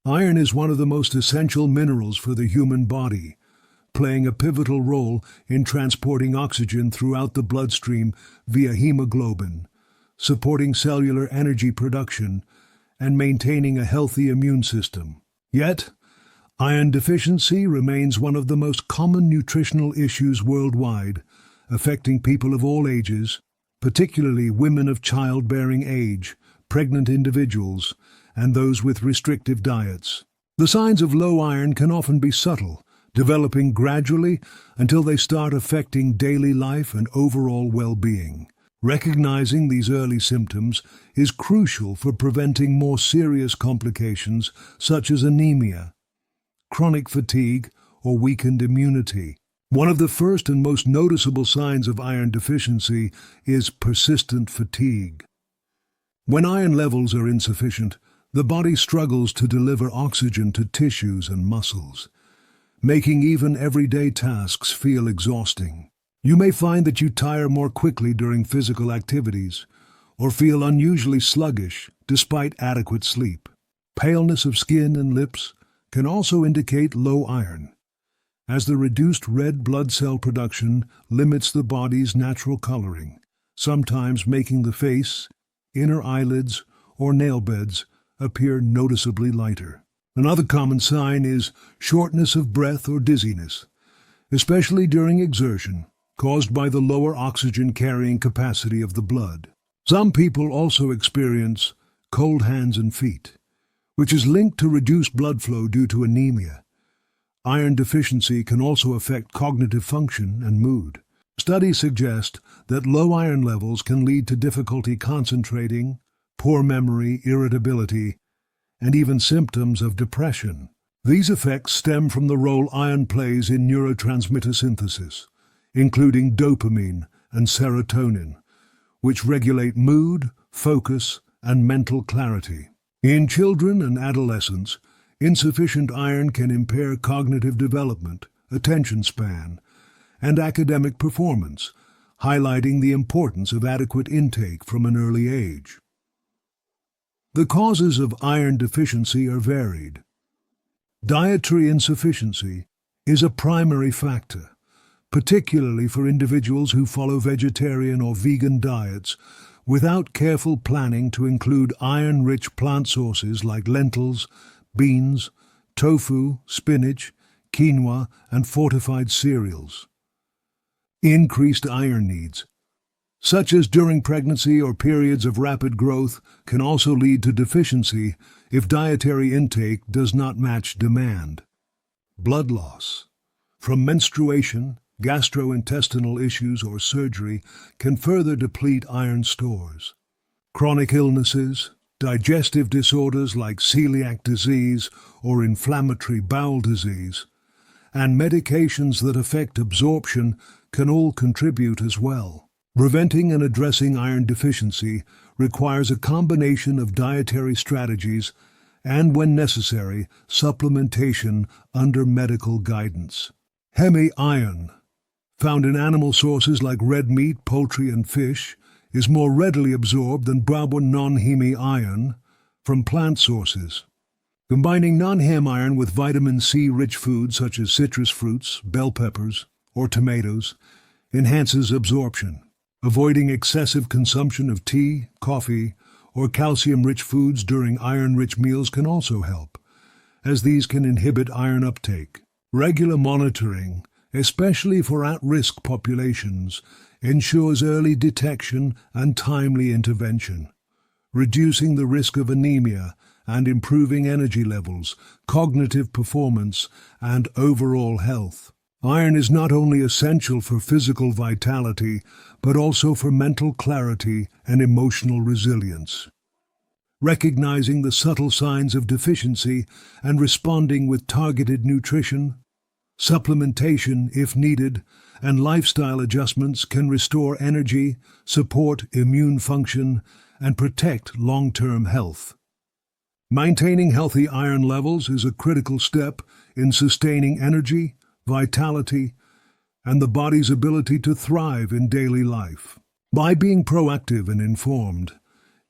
Iron is one of the most essential minerals for the human body, playing a pivotal role in transporting oxygen throughout the bloodstream via hemoglobin, supporting cellular energy production, and maintaining a healthy immune system. Yet, iron deficiency remains one of the most common nutritional issues worldwide, affecting people of all ages, particularly women of childbearing age, pregnant individuals, and those with restrictive diets. The signs of low iron can often be subtle, developing gradually until they start affecting daily life and overall well-being. Recognizing these early symptoms is crucial for preventing more serious complications such as anemia, chronic fatigue, or weakened immunity. One of the first and most noticeable signs of iron deficiency is persistent fatigue. When iron levels are insufficient, the body struggles to deliver oxygen to tissues and muscles, making even everyday tasks feel exhausting. You may find that you tire more quickly during physical activities, or feel unusually sluggish despite adequate sleep. Paleness of skin and lips can also indicate low iron, as the reduced red blood cell production limits the body's natural coloring, sometimes making the face, inner eyelids, or nail beds appear noticeably lighter. Another common sign is shortness of breath or dizziness, especially during exertion, caused by the lower oxygen-carrying capacity of the blood. Some people also experience cold hands and feet, which is linked to reduced blood flow due to anemia. Iron deficiency can also affect cognitive function and mood. Studies suggest that low iron levels can lead to difficulty concentrating, poor memory, irritability, and even symptoms of depression. These effects stem from the role iron plays in neurotransmitter synthesis, including dopamine and serotonin, which regulate mood, focus, and mental clarity. In children and adolescents, insufficient iron can impair cognitive development, attention span, and academic performance, highlighting the importance of adequate intake from an early age. The causes of iron deficiency are varied. Dietary insufficiency is a primary factor, particularly for individuals who follow vegetarian or vegan diets without careful planning to include iron-rich plant sources like lentils, beans, tofu, spinach, quinoa, and fortified cereals. Increased iron needs, such as during pregnancy or periods of rapid growth, can also lead to deficiency if dietary intake does not match demand. Blood loss from menstruation, gastrointestinal issues, or surgery can further deplete iron stores. Chronic illnesses, digestive disorders like celiac disease or inflammatory bowel disease, and medications that affect absorption can all contribute as well. Preventing and addressing iron deficiency requires a combination of dietary strategies and, when necessary, supplementation under medical guidance. Heme-iron, found in animal sources like red meat, poultry, and fish, is more readily absorbed than non-heme iron from plant sources. Combining non-heme iron with vitamin C-rich foods such as citrus fruits, bell peppers, or tomatoes enhances absorption. Avoiding excessive consumption of tea, coffee, or calcium-rich foods during iron-rich meals can also help, as these can inhibit iron uptake. Regular monitoring, especially for at-risk populations, ensures early detection and timely intervention, reducing the risk of anemia and improving energy levels, cognitive performance, and overall health. Iron is not only essential for physical vitality, but also for mental clarity and emotional resilience. Recognizing the subtle signs of deficiency and responding with targeted nutrition, supplementation if needed, and lifestyle adjustments can restore energy, support immune function, and protect long-term health. Maintaining healthy iron levels is a critical step in sustaining energy, vitality, and the body's ability to thrive in daily life. By being proactive and informed,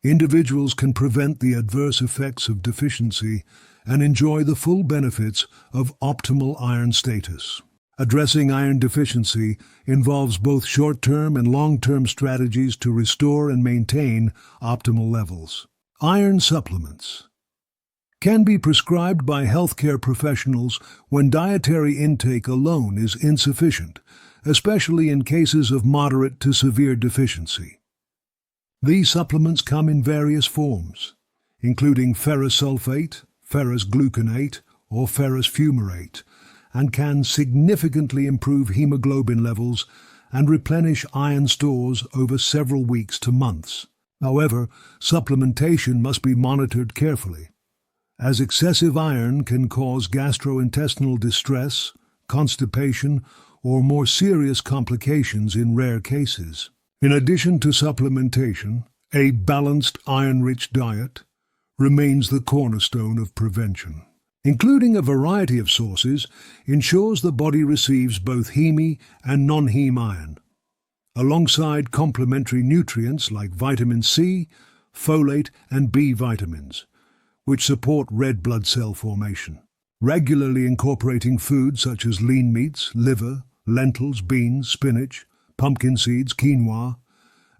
individuals can prevent the adverse effects of deficiency and enjoy the full benefits of optimal iron status. Addressing iron deficiency involves both short-term and long-term strategies to restore and maintain optimal levels. Iron supplements can be prescribed by healthcare professionals when dietary intake alone is insufficient, especially in cases of moderate to severe deficiency. These supplements come in various forms, including ferrous sulfate, ferrous gluconate, or ferrous fumarate, and can significantly improve hemoglobin levels and replenish iron stores over several weeks to months. However, supplementation must be monitored carefully, as excessive iron can cause gastrointestinal distress, constipation, or more serious complications in rare cases. In addition to supplementation, a balanced iron-rich diet remains the cornerstone of prevention. Including a variety of sources ensures the body receives both heme and non-heme iron, alongside complementary nutrients like vitamin C, folate, and B vitamins, which support red blood cell formation. Regularly incorporating foods such as lean meats, liver, lentils, beans, spinach, pumpkin seeds, quinoa,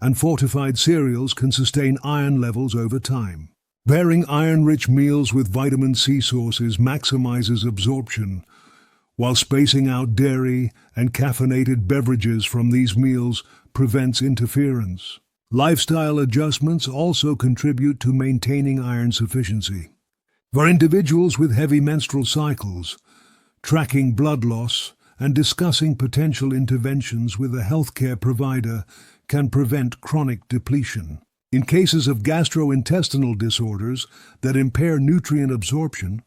and fortified cereals can sustain iron levels over time. Pairing iron-rich meals with vitamin C sources maximizes absorption, while spacing out dairy and caffeinated beverages from these meals prevents interference. Lifestyle adjustments also contribute to maintaining iron sufficiency. For individuals with heavy menstrual cycles, tracking blood loss and discussing potential interventions with a healthcare provider can prevent chronic depletion. In cases of gastrointestinal disorders that impair nutrient absorption,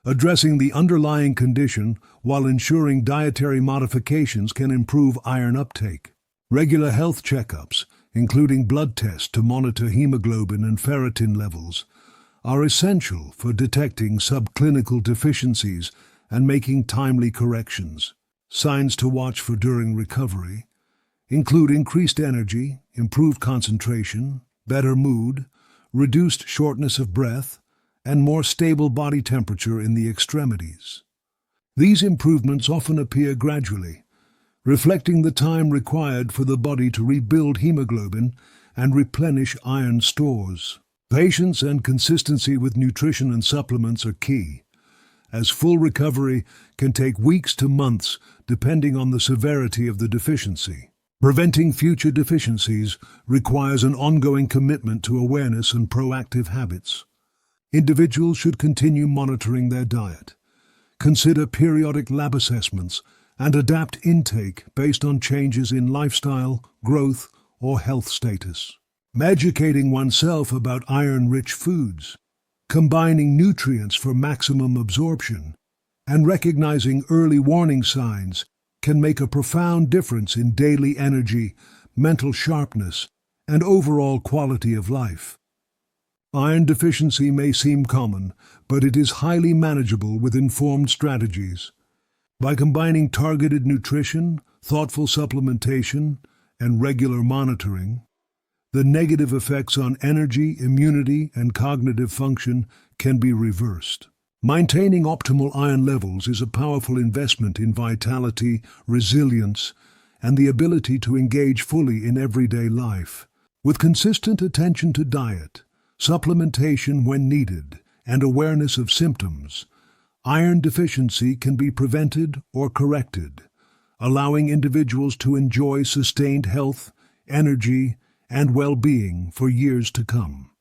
addressing the underlying condition while ensuring dietary modifications can improve iron uptake. Regular health checkups, including blood tests to monitor hemoglobin and ferritin levels, are essential for detecting subclinical deficiencies and making timely corrections. Signs to watch for during recovery include increased energy, improved concentration, better mood, reduced shortness of breath, and more stable body temperature in the extremities. These improvements often appear gradually, reflecting the time required for the body to rebuild hemoglobin and replenish iron stores. Patience and consistency with nutrition and supplements are key, as full recovery can take weeks to months depending on the severity of the deficiency. Preventing future deficiencies requires an ongoing commitment to awareness and proactive habits. Individuals should continue monitoring their diet, consider periodic lab assessments, and adapt intake based on changes in lifestyle, growth, or health status. Educating oneself about iron-rich foods, combining nutrients for maximum absorption, and recognizing early warning signs can make a profound difference in daily energy, mental sharpness, and overall quality of life. Iron deficiency may seem common, but it is highly manageable with informed strategies. By combining targeted nutrition, thoughtful supplementation, and regular monitoring, the negative effects on energy, immunity, and cognitive function can be reversed. Maintaining optimal iron levels is a powerful investment in vitality, resilience, and the ability to engage fully in everyday life. With consistent attention to diet, supplementation when needed, and awareness of symptoms, iron deficiency can be prevented or corrected, allowing individuals to enjoy sustained health, energy, and well-being for years to come.